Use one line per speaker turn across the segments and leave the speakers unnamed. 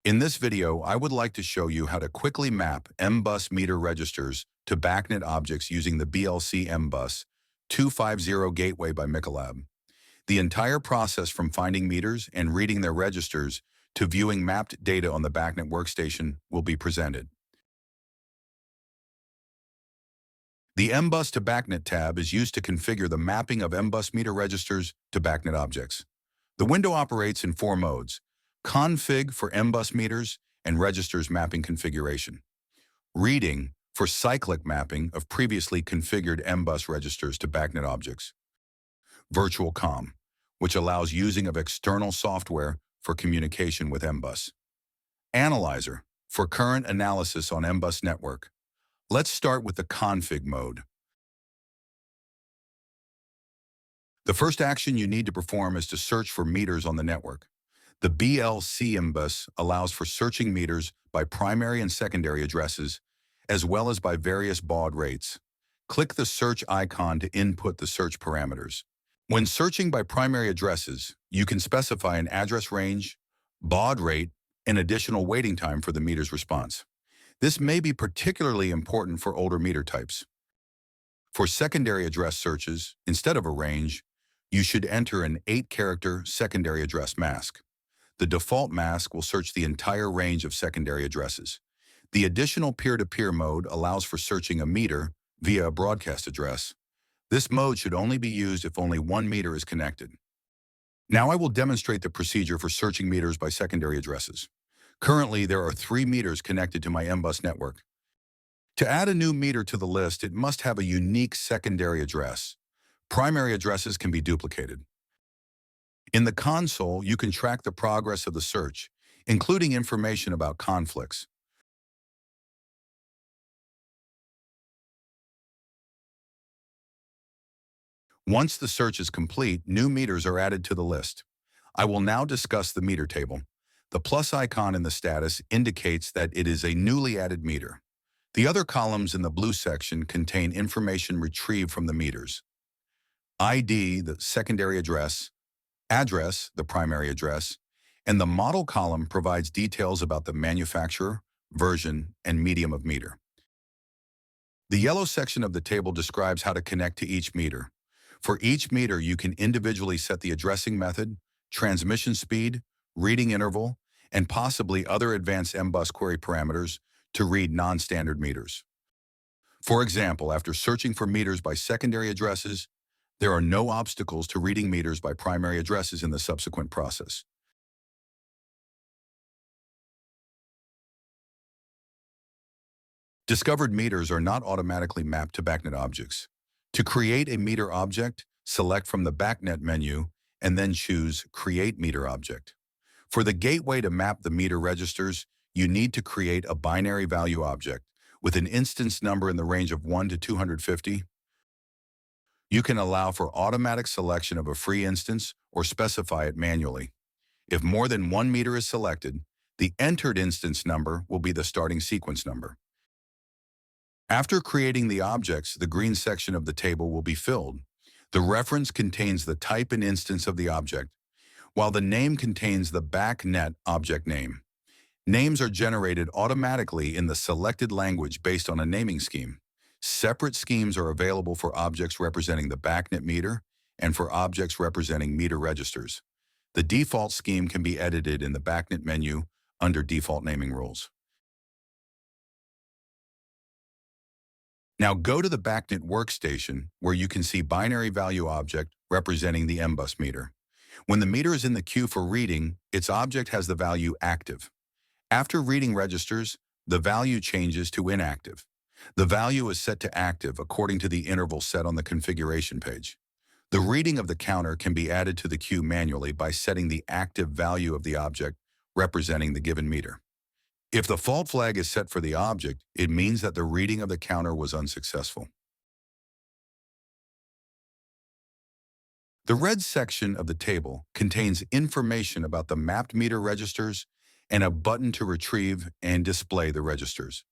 In this video, I would like to show you how to quickly map MBUS meter registers to BACnet objects using the BLC-MBUS-250 Gateway by mikolab. The entire process from finding meters and reading their registers to viewing mapped data on the BACnet workstation will be presented. The MBUS to BACnet tab is used to configure the mapping of MBUS meter registers to BACnet objects. The window operates in four modes: config for MBUS meters and registers mapping configuration, reading for cyclic mapping of previously configured MBUS registers to BACnet objects, virtual COM, which allows using of external software for communication with MBUS, analyzer for current analysis on MBUS network. Let's start with the config mode. The first action you need to perform is to search for meters on the network. The BLC-MBUS allows for searching meters by primary and secondary addresses, as well as by various baud rates. Click the search icon to input the search parameters. When searching by primary addresses, you can specify an address range, baud rate, and additional waiting time for the meter's response. This may be particularly important for older meter types. For secondary address searches, instead of a range, you should enter an 8-character secondary address mask. The default mask will search the entire range of secondary addresses. The additional peer-to-peer mode allows for searching a meter via a broadcast address. This mode should only be used if only one meter is connected. Now I will demonstrate the procedure for searching meters by secondary addresses. Currently, there are 3 meters connected to my MBUS network. To add a new meter to the list, it must have a unique secondary address. Primary addresses can be duplicated. In the console, you can track the progress of the search, including information about conflicts. Once the search is complete, new meters are added to the list. I will now discuss the meter table. The plus icon in the status indicates that it is a newly added meter. The other columns in the blue section contain information retrieved from the meters. ID, the secondary address, address, the primary address, and the model column provides details about the manufacturer, version, and medium of meter. The yellow section of the table describes how to connect to each meter. For each meter, you can individually set the addressing method, transmission speed, reading interval, and possibly other advanced MBUS query parameters to read non-standard meters. For example, after searching for meters by secondary addresses, there are no obstacles to reading meters by primary addresses in the subsequent process. Discovered meters are not automatically mapped to BACnet objects. To create a meter object, select from the BACnet menu and then choose Create Meter Object. For the gateway to map the meter registers, you need to create a binary value object with an instance number in the range of 1 to 250. You can allow for automatic selection of a free instance or specify it manually. If more than one meter is selected, the entered instance number will be the starting sequence number. After creating the objects, the green section of the table will be filled. The reference contains the type and instance of the object, while the name contains the BACnet object name. Names are generated automatically in the selected language based on a naming scheme. Separate schemes are available for objects representing the BACnet meter and for objects representing meter registers. The default scheme can be edited in the BACnet menu under Default Naming Rules. Now go to the BACnet workstation where you can see binary value object representing the MBUS meter. When the meter is in the queue for reading, its object has the value active. After reading registers, the value changes to inactive. The value is set to active according to the interval set on the configuration page. The reading of the counter can be added to the queue manually by setting the active value of the object representing the given meter. If the fault flag is set for the object, it means that the reading of the counter was unsuccessful. The red section of the table contains information about the mapped meter registers and a button to retrieve and display the registers.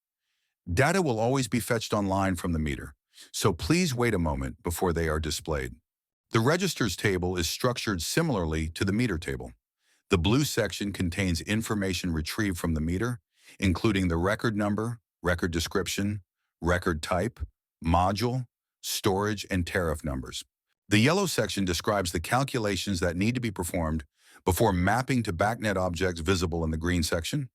Data will always be fetched online from the meter, so please wait a moment before they are displayed. The registers table is structured similarly to the meter table. The blue section contains information retrieved from the meter, including the record number, record description, record type, module, storage, and tariff numbers. The yellow section describes the calculations that need to be performed before mapping to BACnet objects visible in the green section.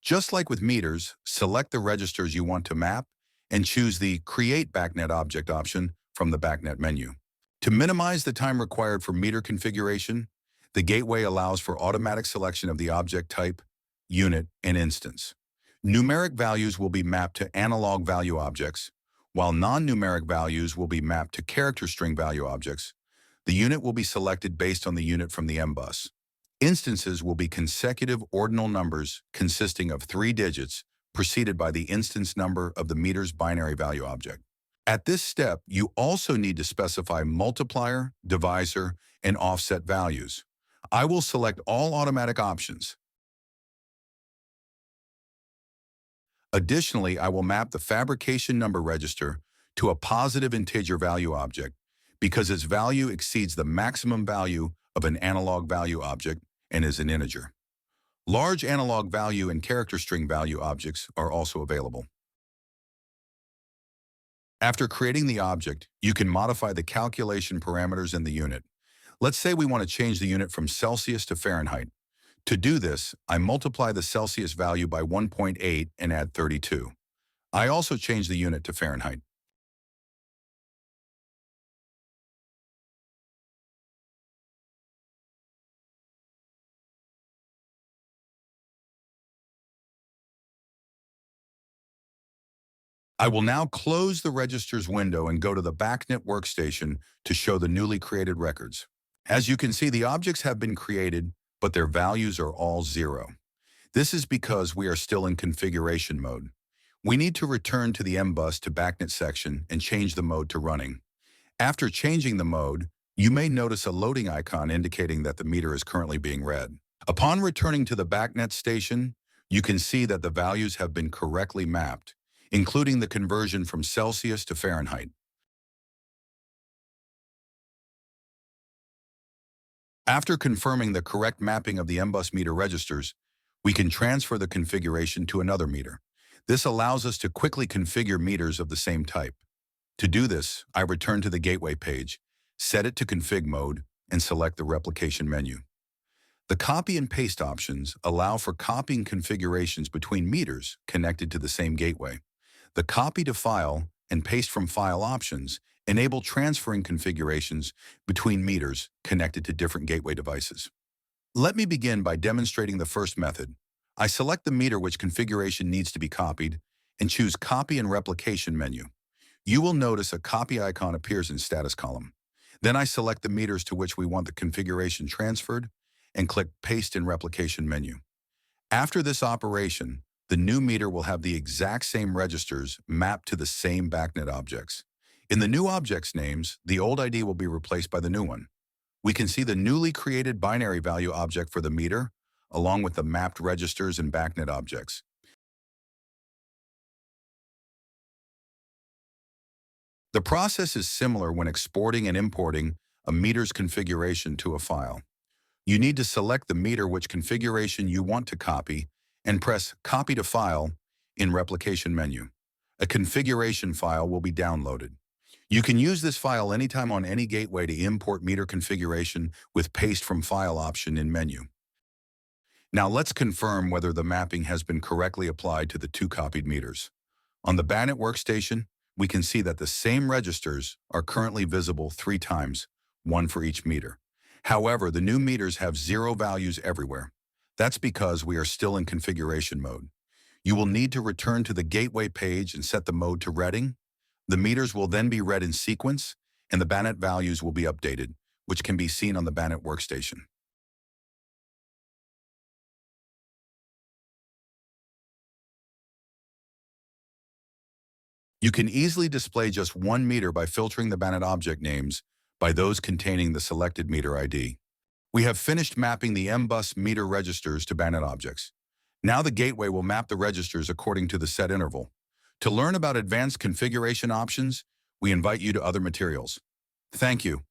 Just like with meters, select the registers you want to map and choose the Create BACnet Object option from the BACnet menu. To minimize the time required for meter configuration, the gateway allows for automatic selection of the object type, unit, and instance. Numeric values will be mapped to analog value objects, while non-numeric values will be mapped to character string value objects. The unit will be selected based on the unit from the MBUS. Instances will be consecutive ordinal numbers consisting of 3 digits preceded by the instance number of the meter's binary value object. At this step, you also need to specify multiplier, divisor, and offset values. I will select all automatic options. Additionally, I will map the fabrication number register to a positive integer value object because its value exceeds the maximum value of an analog value object and is an integer. Large analog value and character string value objects are also available. After creating the object, you can modify the calculation parameters in the unit. Let's say we want to change the unit from Celsius to Fahrenheit. To do this, I multiply the Celsius value by 1.8 and add 32. I also change the unit to Fahrenheit. I will now close the registers window and go to the BACnet workstation to show the newly created records. As you can see, the objects have been created, but their values are all 0. This is because we are still in configuration mode. We need to return to the MBUS to BACnet section and change the mode to running. After changing the mode, you may notice a loading icon indicating that the meter is currently being read. Upon returning to the BACnet station, you can see that the values have been correctly mapped, including the conversion from Celsius to Fahrenheit. After confirming the correct mapping of the MBUS meter registers, we can transfer the configuration to another meter. This allows us to quickly configure meters of the same type. To do this, I return to the Gateway page, set it to config mode, and select the replication menu. The copy and paste options allow for copying configurations between meters connected to the same gateway. The copy to file and paste from file options enable transferring configurations between meters connected to different gateway devices. Let me begin by demonstrating the first method. I select the meter which configuration needs to be copied and choose Copy and Replication menu. You will notice a copy icon appears in status column. Then I select the meters to which we want the configuration transferred and click Paste in Replication menu. After this operation, the new meter will have the exact same registers mapped to the same BACnet objects. In the new objects names, the old ID will be replaced by the new one. We can see the newly created binary value object for the meter, along with the mapped registers and BACnet objects. The process is similar when exporting and importing a meter's configuration to a file. You need to select the meter which configuration you want to copy and press Copy to File in Replication menu. A configuration file will be downloaded. You can use this file anytime on any gateway to import meter configuration with Paste from File option in menu. Now let's confirm whether the mapping has been correctly applied to the 2 copied meters. On the BACnet workstation, we can see that the same registers are currently visible 3 times, 1 for each meter. However, the new meters have 0 values everywhere. That's because we are still in configuration mode. You will need to return to the Gateway page and set the mode to reading. The meters will then be read in sequence, and the BACnet values will be updated, which can be seen on the BACnet workstation. You can easily display just one meter by filtering the BACnet object names by those containing the selected meter ID. We have finished mapping the MBUS meter registers to BACnet objects. Now the gateway will map the registers according to the set interval. To learn about advanced configuration options, we invite you to other materials. Thank you.